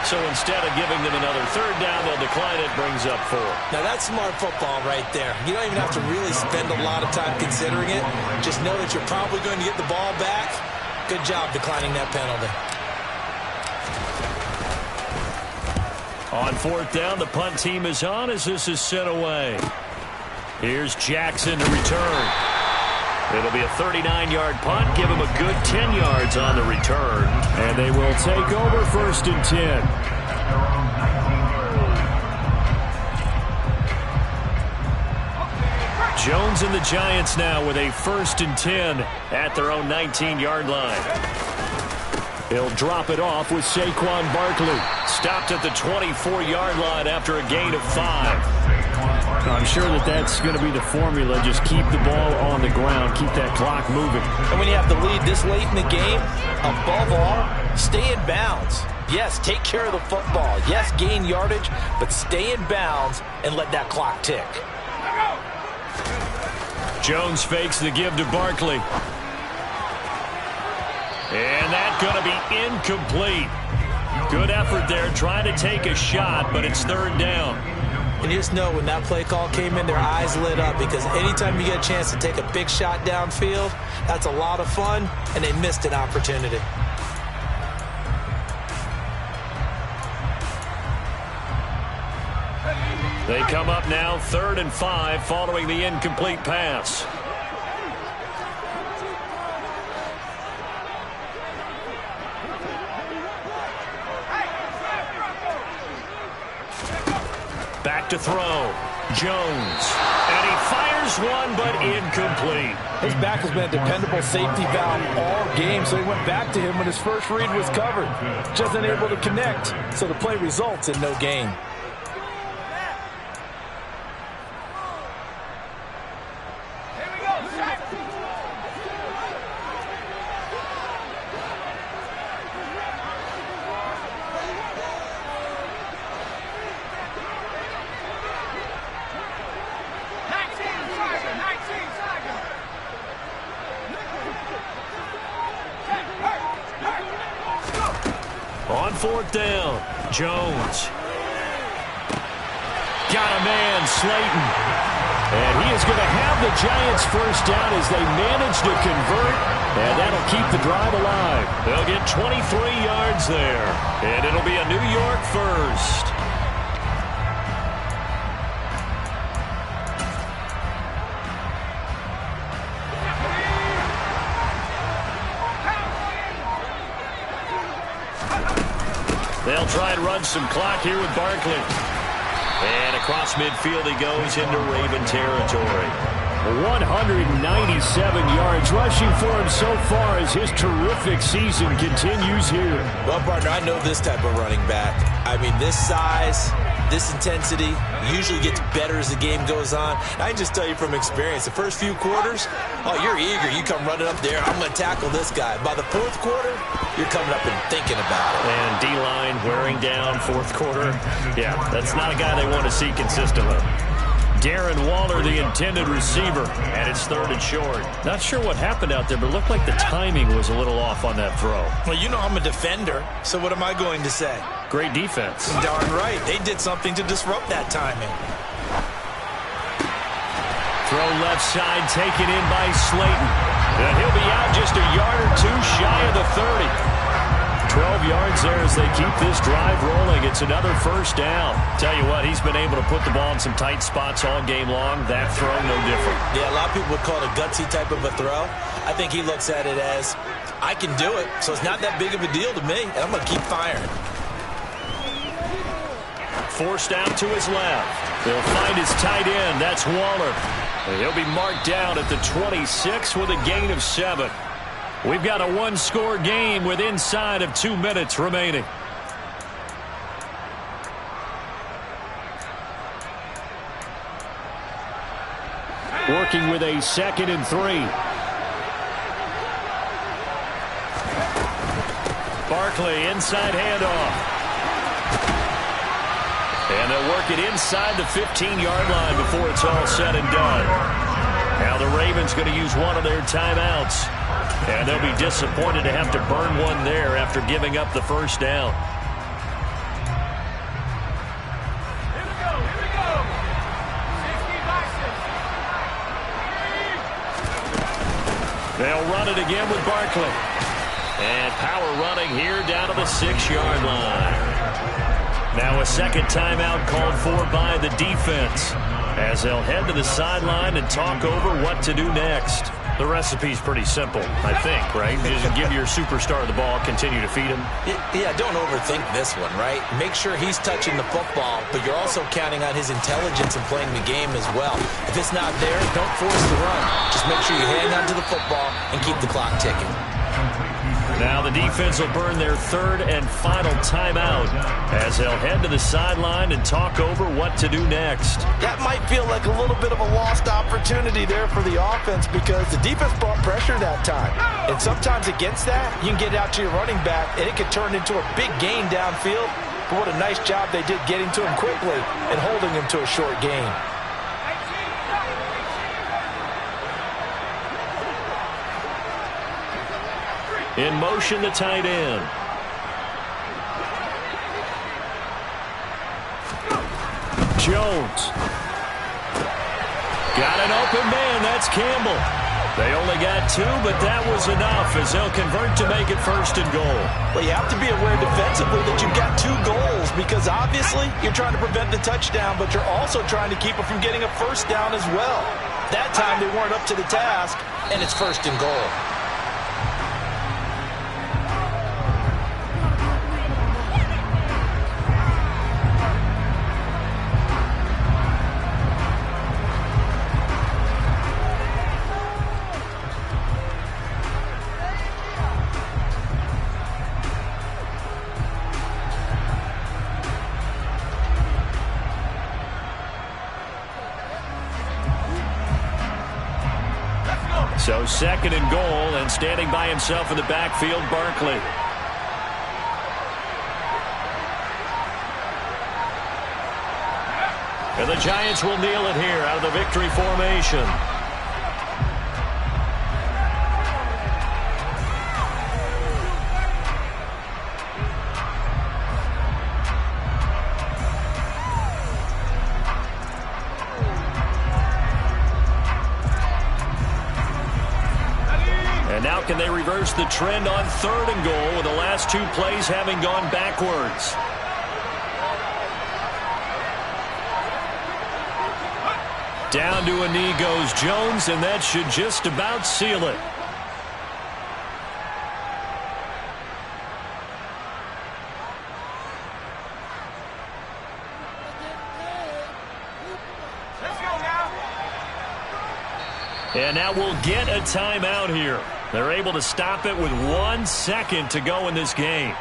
So instead of giving them another 3rd down, they'll decline it, brings up 4. Now that's smart football right there. You don't even have to really spend a lot of time considering it. Just know that you're probably going to get the ball back. Good job declining that penalty. On 4th down, the punt team is on as this is sent away. Here's Jackson to return. It'll be a 39-yard punt. Give him a good 10 yards on the return. And they will take over 1st and 10. Jones and the Giants now with a 1st and 10 at their own 19-yard line. He'll drop it off with Saquon Barkley. Stopped at the 24-yard line after a gain of 5. I'm sure that's going to be the formula. Just keep the ball on the ground. Keep that clock moving. And when you have the lead this late in the game, above all, stay in bounds. Yes, take care of the football. Yes, gain yardage, but stay in bounds and let that clock tick. Jones fakes the give to Barkley. And that's going to be incomplete. Good effort there, trying to take a shot, but it's 3rd down. And you just know when that play call came in, their eyes lit up, because anytime you get a chance to take a big shot downfield, that's a lot of fun, and they missed an opportunity. They come up now 3rd and 5 following the incomplete pass. Back to throw. Jones. And he fires one, but incomplete. His back has been a dependable safety valve all game, so he went back to him when his first read was covered. Just unable to connect, so the play results in no gain. On 4th down, Jones. Got a man, Slayton. And he is going to have the Giants 1st down as they manage to convert. And that'll keep the drive alive. They'll get 23 yards there. And it'll be a New York 1st. try and run some clock here with Barkley. And across midfield he goes into Raven territory. 197 yards rushing for him so far as his terrific season continues here. Well, partner, I know this type of running back. I mean, this size, this intensity usually gets better as the game goes on. I can just tell you from experience, the first few quarters, oh, you're eager. You come running up there, I'm going to tackle this guy. By the fourth quarter, you're coming up and thinking about it. And D-line wearing down fourth quarter. Yeah, that's not a guy they want to see consistently. Darren Waller, the intended receiver, and it's 3rd and short. Not sure what happened out there, but it looked like the timing was a little off on that throw. Well, you know I'm a defender, so what am I going to say? Great defense. Darn right. They did something to disrupt that timing. Throw left side, taken in by Slayton. And he'll be out just a yard or two shy of the 30. 12 yards there as they keep this drive rolling. It's another first down. Tell you what, he's been able to put the ball in some tight spots all game long. That throw, no different. Yeah, a lot of people would call it a gutsy type of a throw. I think he looks at it as, I can do it, so it's not that big of a deal to me, and I'm going to keep firing. Forced out to his left. They'll find his tight end. That's Waller. And he'll be marked down at the 26 with a gain of 7. We've got a one-score game with inside of 2 minutes remaining. Working with a 2nd and 3. Barkley, inside handoff. And they'll work it inside the 15-yard line before it's all said and done. Now the Ravens going to use one of their timeouts. And they'll be disappointed to have to burn one there after giving up the first down. Here we go. 60 boxes. They'll run it again with Barkley. And power running here down to the 6-yard line. Now a second timeout called for by the defense as they'll head to the sideline and talk over what to do next. The recipe's pretty simple, I think, right? Just give your superstar the ball, continue to feed him. Yeah, don't overthink this one, right? Make sure he's touching the football, but you're also counting on his intelligence in playing the game as well. If it's not there, don't force the run. Just make sure you hang on to the football and keep the clock ticking. Now the defense will burn their 3rd and final timeout as they'll head to the sideline and talk over what to do next. That might feel like a little bit of a lost opportunity there for the offense because the defense brought pressure that time. And sometimes against that, you can get out to your running back and it could turn into a big gain downfield. But what a nice job they did getting to him quickly and holding him to a short gain. In motion, the tight end. Jones. Got an open man. That's Campbell. They only got 2, but that was enough as they'll convert to make it 1st and goal. Well, you have to be aware defensively that you've got 2 goals because obviously you're trying to prevent the touchdown, but you're also trying to keep it from getting a first down as well. That time they weren't up to the task, and it's 1st and goal. So 2nd and goal, and standing by himself in the backfield, Barkley. And the Giants will kneel it here out of the victory formation. And now can they reverse the trend on 3rd and goal with the last 2 plays having gone backwards? Down to a knee goes Jones, and that should just about seal it. And now we'll get a timeout here. They're able to stop it with 1 second to go in this game.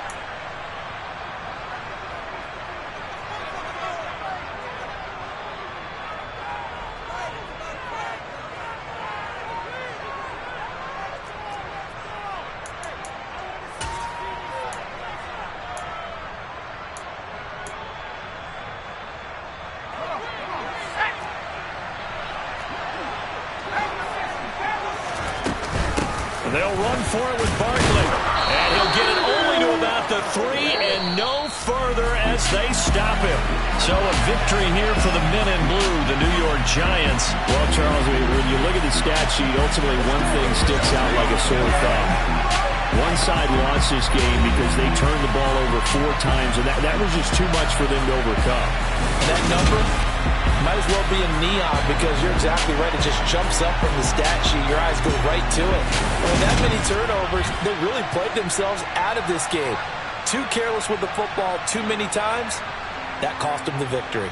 They'll run for it with Barkley. And he'll get it only to about the 3 and no further as they stop him. So a victory here for the men in blue, the New York Giants. Well, Charles, when you look at the stat sheet, ultimately one thing sticks out like a sore thumb. One side lost this game because they turned the ball over 4 times, and that was just too much for them to overcome. That number might as well be in neon because you're exactly right. It just jumps up from the stat sheet. Your eyes go right to it. With that many turnovers, they really played themselves out of this game. Too careless with the football too many times. That cost them the victory.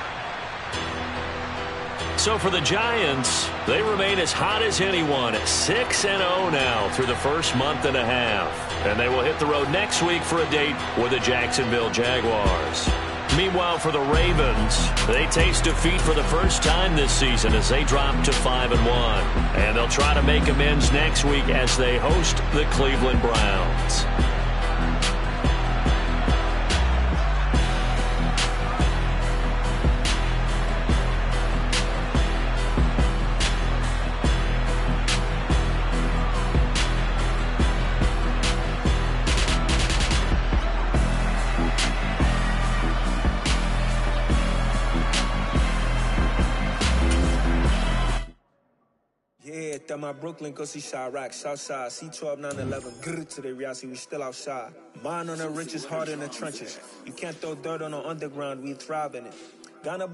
So for the Giants, they remain as hot as anyone at 6-0 now through the first month and a half. And they will hit the road next week for a date with the Jacksonville Jaguars. Meanwhile, for the Ravens, they taste defeat for the first time this season as they drop to 5-1. And they'll try to make amends next week as they host the Cleveland Browns. My Brooklyn, go see Chirac, Southside, C12, 911, grrr to the reality, we still outside. Mine on the riches, hard in the trenches. You can't throw dirt on the underground, we thrive in it. Ghana